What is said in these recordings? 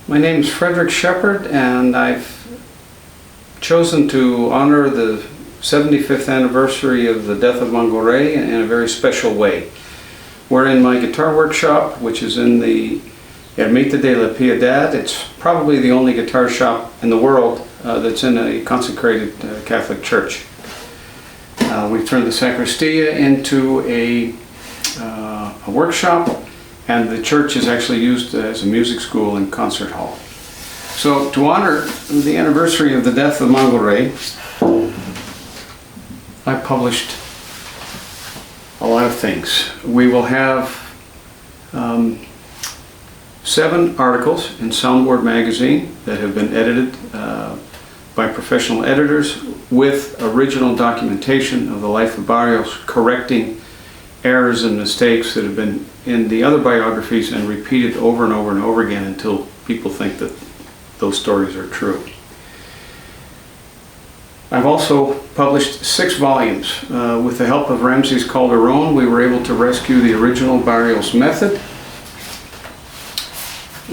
My name is Federico Sheppard, and I've chosen to honor the 75th anniversary of the death of Mangoré in a very special way. We're in my guitar workshop, which is in the Ermita de la Piedad. It's probably the only guitar shop in the world that's in a consecrated Catholic church. We've turned the sacristia into a workshop, and the church is actually used as a music school and concert hall. So to honor the anniversary of the death of Mangoré, I published a lot of things. We will have 7 articles in Soundboard magazine that have been edited by professional editors with original documentation of the life of Barrios, correcting errors and mistakes that have been in the other biographies and repeated over and over and over again until people think that those stories are true. I've also published 6 volumes. With the help of Ramses Calderon, we were able to rescue the original Barrios method,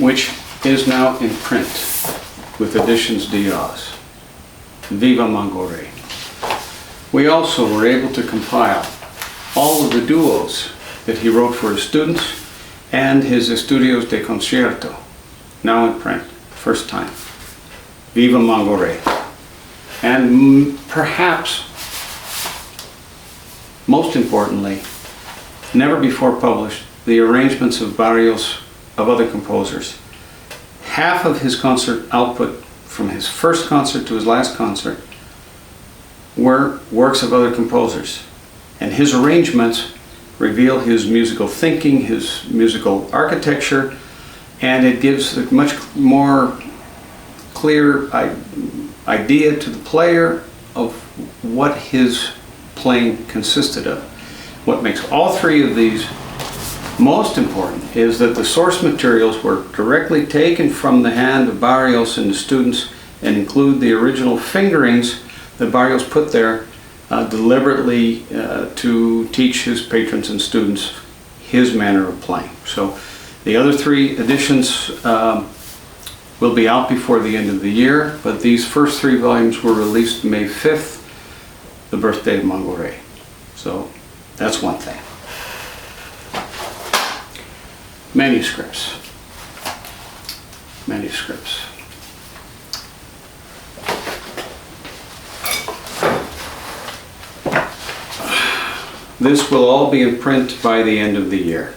which is now in print with Editions Diaz. Viva Mangoré. We also were able to compile all of the duos that he wrote for his students and his Estudios de Concierto, now in print, first time. Viva Mangoré. And perhaps, most importantly, never before published, the arrangements of Barrios of other composers. Half of his concert output from his first concert to his last concert were works of other composers. And his arrangements reveal his musical thinking, his musical architecture, and it gives a much more clear idea to the player of what his playing consisted of. What makes all 3 of these most important is that the source materials were directly taken from the hand of Barrios and the students and include the original fingerings that Barrios put there deliberately to teach his patrons and students his manner of playing. So the other 3 editions will be out before the end of the year, but these first 3 volumes were released May 5th, the birthday of Mangoré. So that's one thing. Manuscripts. This will all be in print by the end of the year.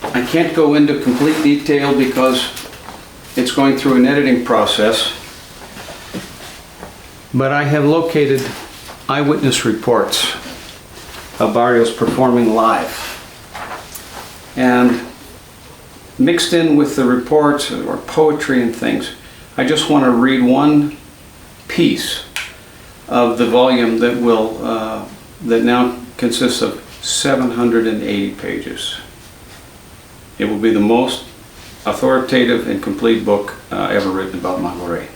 I can't go into complete detail because it's going through an editing process, but I have located eyewitness reports of Barrios performing live. And mixed in with the reports or poetry and things, I just want to read one piece of the volume that will that now consists of 780 pages. It will be the most authoritative and complete book ever written about Mangoré.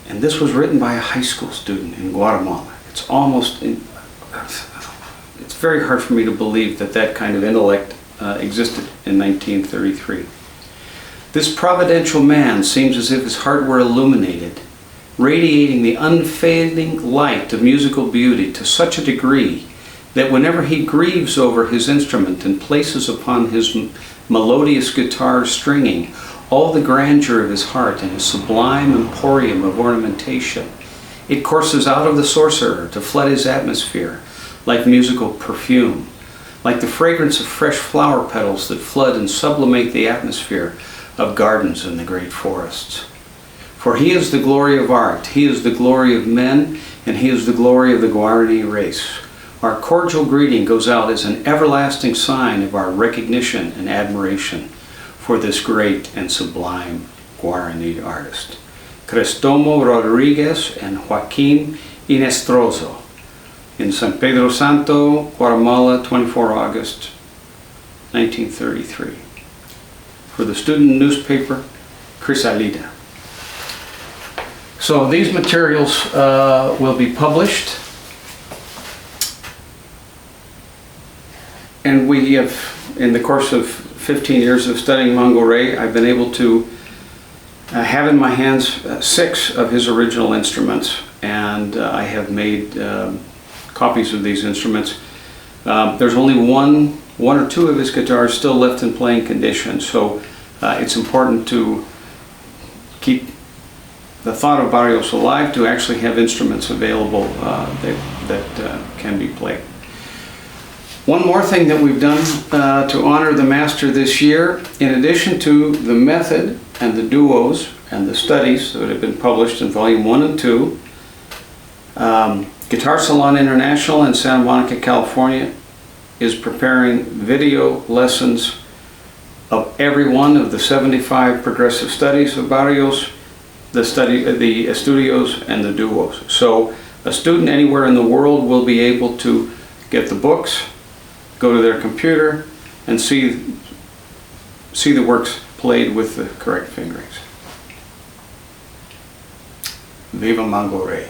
And this was written by a high school student in Guatemala. It's very hard for me to believe that that kind of intellect existed in 1933. This providential man seems as if his heart were illuminated, radiating the unfading light of musical beauty to such a degree that whenever he grieves over his instrument and places upon his melodious guitar stringing all the grandeur of his heart and his sublime emporium of ornamentation, it courses out of the sorcerer to flood his atmosphere like musical perfume, like the fragrance of fresh flower petals that flood and sublimate the atmosphere of gardens in the great forests. For he is the glory of art, he is the glory of men, and he is the glory of the Guarani race. Our cordial greeting goes out as an everlasting sign of our recognition and admiration for this great and sublime Guarani artist. Cristomo Rodriguez and Joaquin Inestroso, in San Pedro Santo, Guatemala, 24 August 1933. For the student newspaper, Chrysalida. So these materials will be published, and we have, in the course of 15 years of studying Mangoré, I've been able to have in my hands 6 of his original instruments, and I have made copies of these instruments. There's only one or two of his guitars still left in playing condition, so it's important to keep the thought of Barrios alive, to actually have instruments available that can be played. One more thing that we've done to honor the master this year, in addition to the method and the duos and the studies that have been published in Volume 1 and 2, Guitar Salon International in Santa Monica, California is preparing video lessons of every one of the 75 progressive studies of Barrios, the studios, and the duos. So a student anywhere in the world will be able to get the books, go to their computer, and see the works played with the correct fingerings. Viva Mangoré!